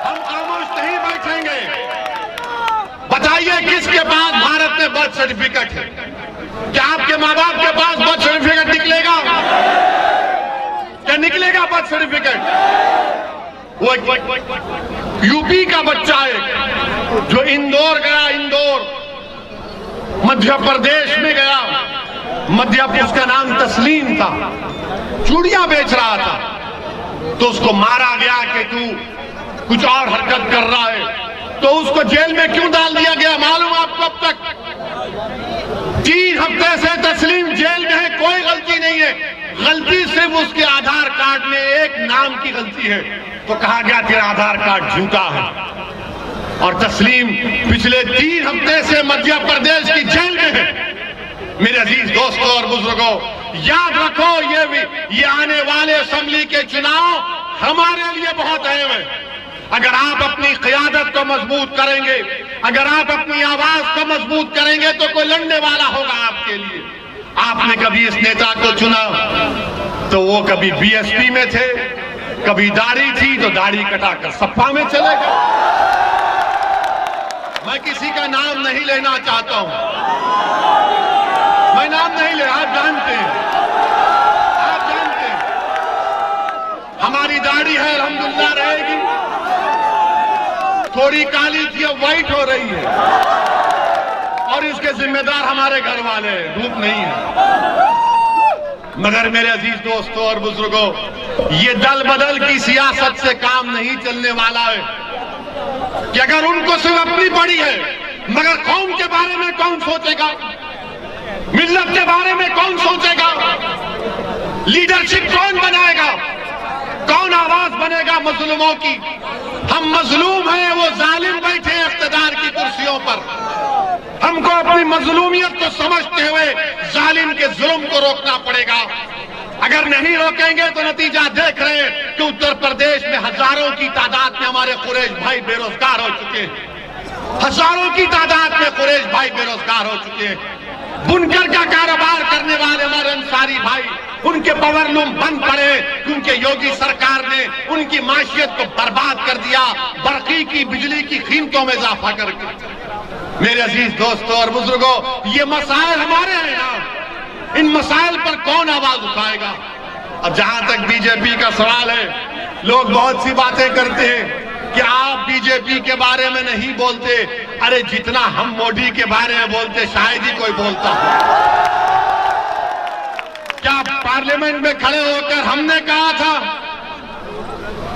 हम बताइए किसके पास भारत में बर्थ सर्टिफिकेट है? क्या आपके माँ बाप के पास बर्थ सर्टिफिकेट निकलेगा? क्या निकलेगा बर्थ सर्टिफिकेट? वो यूपी का बच्चा है जो इंदौर गया, इंदौर मध्य प्रदेश में गया, उसका नाम तस्लीम था, चूड़ियां बेच रहा था, तो उसको मारा गया कि तू कुछ और हरकत कर रहा है, तो उसको जेल में क्यों डाल दिया गया मालूम आपको? अब तक 3 हफ्ते से तस्लीम जेल में है, कोई गलती नहीं है, गलती सिर्फ उसके आधार कार्ड में एक नाम की गलती है, तो कहा गया तेरा आधार कार्ड झूठा है। और तस्लीम पिछले 3 हफ्ते से मध्य प्रदेश की जेल में है। मेरे अजीज दोस्तों और बुजुर्गों, याद रखो ये आने वाले असेंबली के चुनाव हमारे लिए बहुत अहम है। अगर आप अपनी क़यादत को मजबूत करेंगे, अगर आप अपनी आवाज को मजबूत करेंगे, तो कोई लड़ने वाला होगा आपके लिए। आपने कभी इस नेता को चुना तो वो कभी बीएसपी में थे, कभी दाढ़ी थी तो दाढ़ी कटाकर सपा में चले गए। मैं किसी का नाम नहीं लेना चाहता हूं, मैं नाम नहीं ले, आप जानते हैं, हमारी दाढ़ी है, अल्हम्दुलिल्लाह रहेगी, थोड़ी काली थी अब व्हाइट हो रही है, और इसके जिम्मेदार हमारे घर वाले हैं, धूप नहीं है। मगर मेरे अजीज दोस्तों और बुजुर्गों, ये दल बदल की सियासत से काम नहीं चलने वाला है कि अगर उनको सिर्फ अपनी पड़ी है, मगर कौम के बारे में कौन सोचेगा, मिल्लत के बारे में कौन सोचेगा, लीडरशिप कौन बनाएगा, कौन आवाज बनेगा मजलूमों की? हम मजलूम हैं, वो जालिम बैठे हैं इख्तिदार की कुर्सियों पर। हमको अपनी मजलूमियत को समझते हुए जालिम के जुल्म को रोकना पड़ेगा। अगर नहीं रोकेंगे तो नतीजा देख रहे हैं कि उत्तर प्रदेश में हजारों की तादाद में हमारे कुरैश भाई बेरोजगार हो चुके हैं, हजारों की तादाद में कुरैश भाई बेरोजगार हो चुके हैं। बुनकर का कारोबार करने वाले हमारे अंसारी भाई, उनके पावरलूम बंद पड़े क्योंकि योगी सरकार ने उनकी माशियत को बर्बाद कर दिया, बरकी की बिजली की कीमतों में इजाफा करके। मेरे अजीज दोस्तों और बुजुर्गों, ये मसाइल हमारे हैं ना, इन मसाइल पर कौन आवाज उठाएगा? अब जहां तक बीजेपी का सवाल है, लोग बहुत सी बातें करते हैं कि आप बीजेपी के बारे में नहीं बोलते। अरे जितना हम मोदी के बारे में बोलते शायद ही कोई बोलता हो। क्या पार्लियामेंट में खड़े होकर हमने कहा था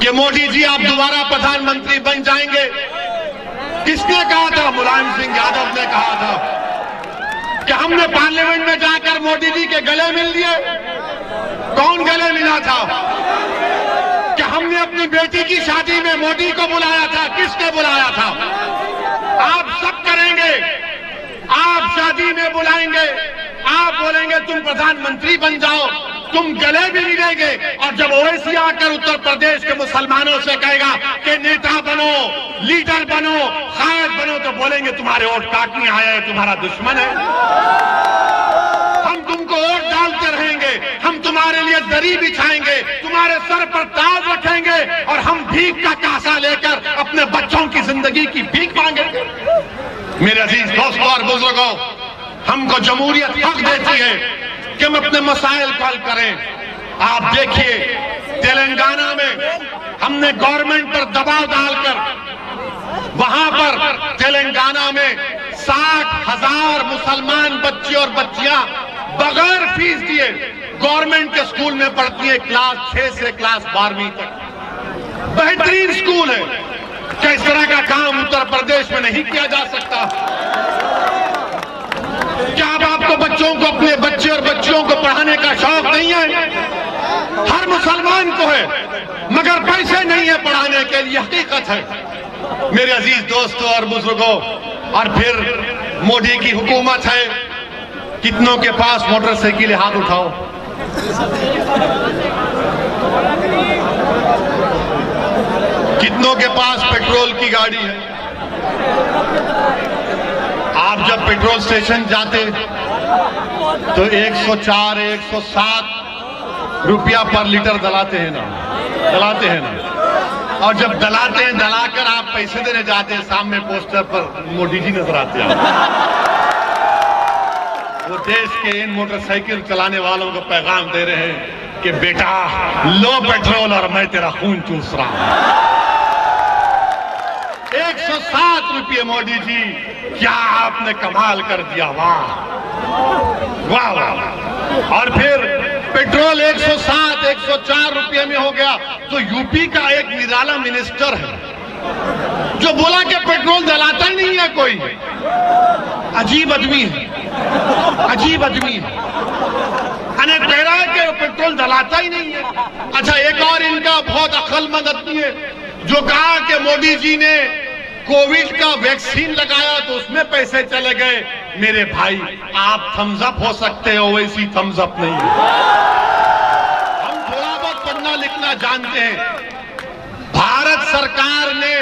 कि मोदी जी आप दोबारा प्रधानमंत्री बन जाएंगे? किसने कहा था? मुलायम सिंह यादव ने कहा था। कि हमने पार्लियामेंट में जाकर मोदी जी के गले मिल लिए? कौन गले मिला था? कि हमने अपनी बेटी की शादी में मोदी को बुलाया था? किसने बुलाया था? आप सब करेंगे, आप शादी में बुलाएंगे, आप बोलेंगे तुम प्रधानमंत्री बन जाओ, तुम गले भी मिलेंगे, और जब ओवैसी आकर उत्तर प्रदेश के मुसलमानों से कहेगा कि नेता बनो, लीडर बनो, कायद बनो, तो बोलेंगे तुम्हारे वोट काटने आया है, तुम्हारा दुश्मन है। हम तुमको वोट डालते रहेंगे, हम तुम्हारे लिए दरी बिछाएंगे, तुम्हारे सर पर ताज रखेंगे, और हम भीख का कासा लेकर अपने बच्चों की जिंदगी की भीख मांगेंगे। मेरे अजीज दोस्तों और बुजुर्गों, हमको जमहूरियत हक देती है कि हम अपने मसाइल को हल करें। आप देखिए तेलंगाना में हमने गवर्नमेंट पर दबाव डालकर वहां पर तेलंगाना में 60,000 मुसलमान बच्चे और बच्चियां बगैर फीस दिए गवर्नमेंट के स्कूल में पढ़ती है, क्लास 6 से क्लास 12वीं तक। बेहतरीन स्कूल है। क्या इस तरह का काम उत्तर प्रदेश में नहीं किया जा सकता? क्या अब आपको बच्चों को, अपने बच्चे और बच्चियों को पढ़ाने का शौक नहीं है? हर मुसलमान को है, मगर पैसे नहीं है पढ़ाने के लिए, हकीकत है। मेरे अजीज दोस्तों और बुजुर्गों, और फिर मोदी की हुकूमत है, कितनों के पास मोटरसाइकिल है? हाथ उठाओ। कितनों के पास पेट्रोल की गाड़ी है? आप जब पेट्रोल स्टेशन जाते तो 104, 107 रुपया पर लीटर डलाते हैं ना? और जब दलाते हैं, दलाकर आप पैसे देने जाते हैं, सामने पोस्टर पर मोदी जी नजर आते हैं। वो देश के इन मोटरसाइकिल चलाने वालों को पैगाम दे रहे हैं कि बेटा लो पेट्रोल और मैं तेरा खून चूस रहा हूं। 107 रुपये मोदी जी, क्या आपने कमाल कर दिया, वाह वाह वाह। और फिर पेट्रोल 107, 104 रुपये में हो गया तो यूपी का एक निराला मिनिस्टर है जो बोला कि पेट्रोल जलाता ही नहीं है कोई। अजीब आदमी है, अजीब आदमी है। कह रहा है कि पेट्रोल जलाता ही नहीं है। अच्छा, एक और इनका बहुत अक्लमंद आदमी है जो कहा कि मोदी जी ने कोविड का वैक्सीन लगाया तो उसमें पैसे चले गए। मेरे भाई, आप थम्स अप हो सकते हो, वैसी थम्स अप नहीं है। हम थोड़ा बहुत पढ़ना लिखना जानते हैं। भारत सरकार ने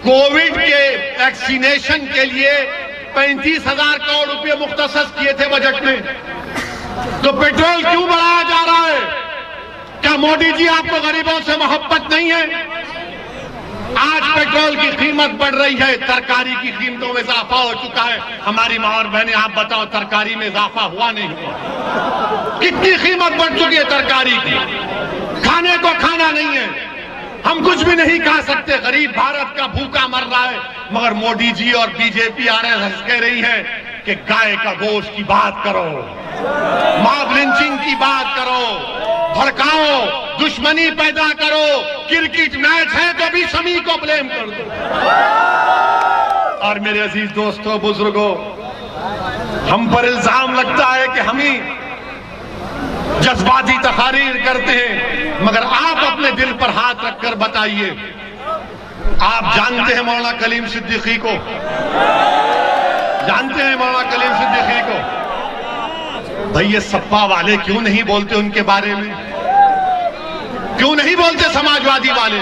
कोविड के वैक्सीनेशन के लिए 35,000 करोड़ रुपए मुख्तसस किए थे बजट में। तो पेट्रोल क्यों बढ़ाया जा रहा है? क्या मोदी जी आपको गरीबों से मोहब्बत नहीं है? आज पेट्रोल की कीमत बढ़ रही है, तरकारी की कीमतों में इजाफा हो चुका है। हमारी मां और बहनें, आप बताओ, तरकारी में इजाफा हुआ नहीं हुआ? कितनी कीमत बढ़ चुकी है तरकारी की, खाने को खाना नहीं है। हम कुछ भी नहीं खा सकते, गरीब भारत का भूखा मर रहा है। मगर मोदी जी और बीजेपी आरएसएस कह रही है कि गाय का गोश्त की बात करो, मॉब लिंचिंग की बात करो, भड़काओ, दुश्मनी पैदा करो, क्रिकेट मैच है तो भी शमी को ब्लेम कर दो। और मेरे अजीज दोस्तों, बुजुर्गों, हम पर इल्जाम लगता है कि हम ही जज्बाती तकारीर करते हैं, मगर आप अपने दिल पर हाथ रखकर बताइए, आप जानते हैं मौलाना कलीम सिद्दीकी को? जानते हैं मौलाना कलीम सिद्दीकी को? भाई, ये सपा वाले क्यों नहीं बोलते उनके बारे में? क्यों नहीं बोलते समाजवादी वाले?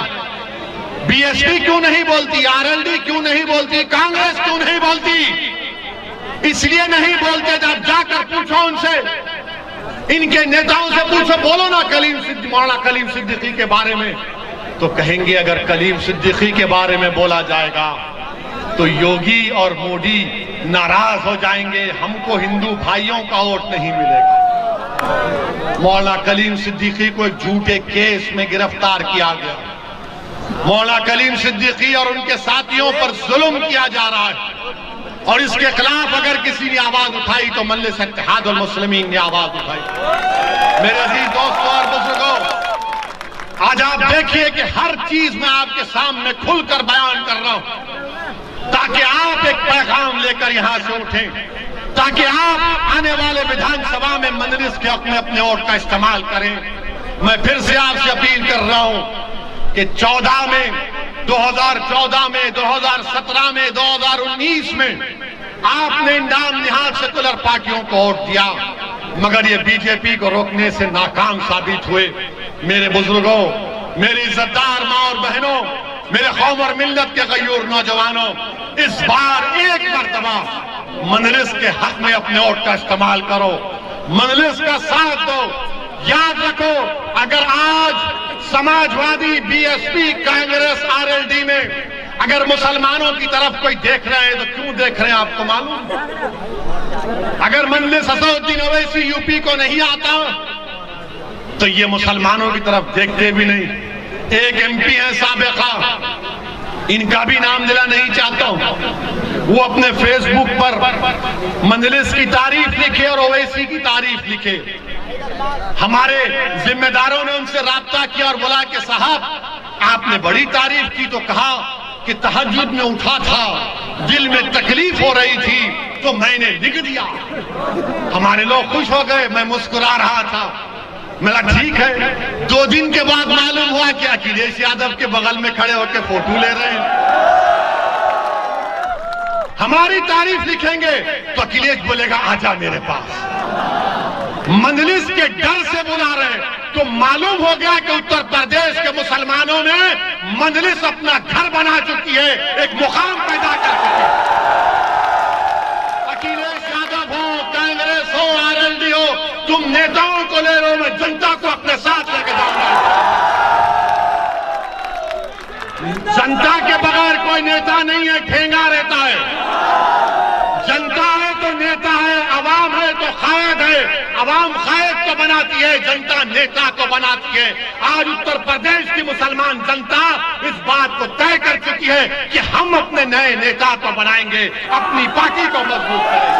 बीएसपी क्यों नहीं बोलती? आरएलडी क्यों नहीं बोलती? कांग्रेस क्यों नहीं बोलती? इसलिए नहीं बोलते, जब जाकर पूछो उनसे, इनके नेताओं से पूछो, बोलो ना मौलाना कलीम सिद्दीकी के बारे में, तो कहेंगे अगर कलीम सिद्दीकी के बारे में बोला जाएगा तो योगी और मोदी नाराज हो जाएंगे, हमको हिंदू भाइयों का वोट नहीं मिलेगा। मौलाना कलीम सिद्दीकी को एक झूठे केस में गिरफ्तार किया गया। मौलाना कलीम सिद्दीकी और उनके साथियों पर जुल्म किया जा रहा है, और इसके खिलाफ अगर किसी ने आवाज उठाई तो मजलिस इत्तेहादुल मुस्लिमीन ने आवाज उठाई। मेरे अजीज दोस्तों और बुजुर्गों, आज आप देखिए कि हर चीज मैं आपके सामने खुलकर बयान कर रहा हूं ताकि आप एक पैगाम लेकर यहां से उठें, ताकि आप आने वाले विधानसभा में मजलिस के हक में अपने वोट का इस्तेमाल करें। मैं फिर से आपसे अपील कर रहा हूं कि 2014 में, 2017 में, 2019 में आपने नाम निहाल सेकुलर पार्टियों को वोट दिया, मगर ये बीजेपी को रोकने से नाकाम साबित हुए। मेरे बुजुर्गों, मेरी इज्जतदार मां और बहनों, मेरे कौम और मिल्लत के गयूर नौजवानों, इस बार एक मर्तबा मजलिस के हक में अपने वोट का इस्तेमाल करो, मजलिस का साथ दो। याद रखो, अगर आज समाजवादी, बीएसपी, कांग्रेस, आरएलडी में अगर मुसलमानों की तरफ कोई देख रहे हैं तो क्यों देख रहे हैं आपको मालूम? अगर मजलिस असदुद्दीन ओवैसी यूपी को नहीं आता तो ये मुसलमानों की तरफ देखते भी नहीं। एक एमपी है साबिका, इनका भी नाम लेना नहीं चाहता हूं, वो अपने फेसबुक पर मजलिस की तारीफ लिखे और ओवैसी की तारीफ लिखे। हमारे जिम्मेदारों ने उनसे राब्ता किया और बोला कि साहब आपने बड़ी तारीफ की, तो कहा कि तहज्जुद में उठा था, दिल में तकलीफ हो रही थी तो मैंने लिख दिया। हमारे लोग खुश हो गए, मैं मुस्कुरा रहा था। मेरा ठीक है। 2 दिन के बाद मालूम हुआ कि अखिलेश यादव के बगल में खड़े होकर फोटो ले रहे हैं। हमारी तारीफ लिखेंगे तो अखिलेश बोलेगा आजा मेरे पास। मजलिस के डर से बुला रहे हैं तो मालूम हो गया कि उत्तर प्रदेश के मुसलमानों में मजलिस अपना घर बना चुकी है, एक मुकाम पैदा कर चुकी है। अखिलेश यादव हो, कांग्रेस हो, आरएलडी हो, तुम नेताओं को ले रहे हो, मैं जनता को अपने साथ लेके जाऊंगा। ठेंगा रहता है। जनता है तो नेता है, अवाम है तो कायद है। अवाम कायद को बनाती है, जनता नेता को बनाती है। आज उत्तर प्रदेश की मुसलमान जनता इस बात को तय कर चुकी है कि हम अपने नए नेता को बनाएंगे, अपनी पार्टी को मजबूत करेंगे।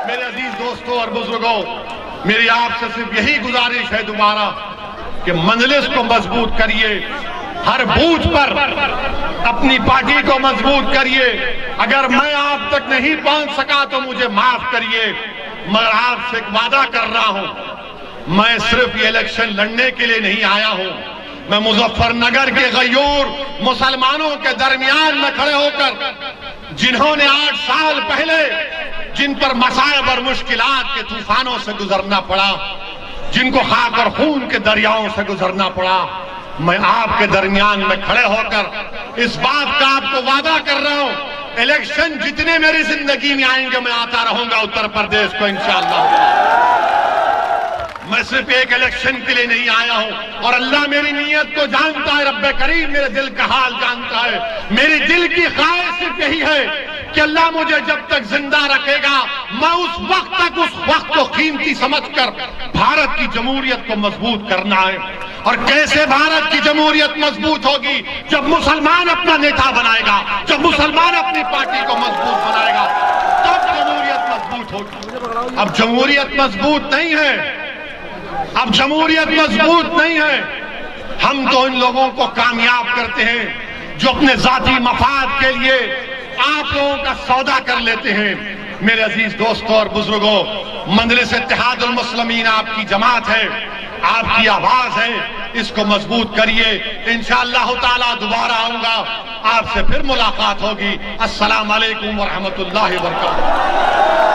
मेरे अजीज दोस्तों और बुजुर्गों, मेरी आपसे सिर्फ यही गुजारिश है दोबारा कि मजलिस को मजबूत करिए, हर बूथ पर अपनी पार्टी को मजबूत करिए। अगर मैं आप तक नहीं पहुंच सका तो मुझे माफ करिए, मगर आपसे एक वादा कर रहा हूं, मैं सिर्फ ये इलेक्शन लड़ने के लिए नहीं आया हूं। मैं मुजफ्फरनगर के गयूर मुसलमानों के दरमियान में खड़े होकर जिन्होंने 8 साल पहले जिन पर मसाइब और मुश्किलात के तूफानों से गुजरना पड़ा, जिनको खाक और खून के दरियाओं से गुजरना पड़ा, मैं आपके दरमियान में खड़े होकर इस बात का आपको वादा कर रहा हूं, इलेक्शन जितने मेरी जिंदगी में आएंगे मैं आता रहूंगा उत्तर प्रदेश को इंशाअल्लाह। मैं सिर्फ एक इलेक्शन के लिए नहीं आया हूं और अल्लाह मेरी नीयत को जानता है, रब्बे करीम मेरे दिल का हाल जानता है। मेरी दिल की ख्वाहिश सिर्फ यही है कि अल्लाह मुझे जब तक जिंदा रखेगा मैं उस वक्त को कीमती समझकर भारत की जमहूरियत को मजबूत करना है। और कैसे भारत की जमहूरियत मजबूत होगी? जब मुसलमान अपना नेता बनाएगा, जब मुसलमान अपनी पार्टी को मजबूत बनाएगा, तब जमहूरियत मजबूत होगी। अब जमहूरियत मजबूत नहीं है, अब जमहूरियत मजबूत नहीं है। हम तो इन लोगों को कामयाब करते हैं जो अपने जाती मफाद के लिए आप लोगों का सौदा कर लेते हैं। मेरे अजीज दोस्तों और बुजुर्गों, मजलिस इत्तेहादुल मुस्लिमीन आपकी जमात है, आपकी आवाज है, इसको मजबूत करिए। इंशाअल्लाह ताला दोबारा आऊंगा, आपसे फिर मुलाकात होगी। अस्सलाम वालेकुम व रहमतुल्लाहि व बरकातहू।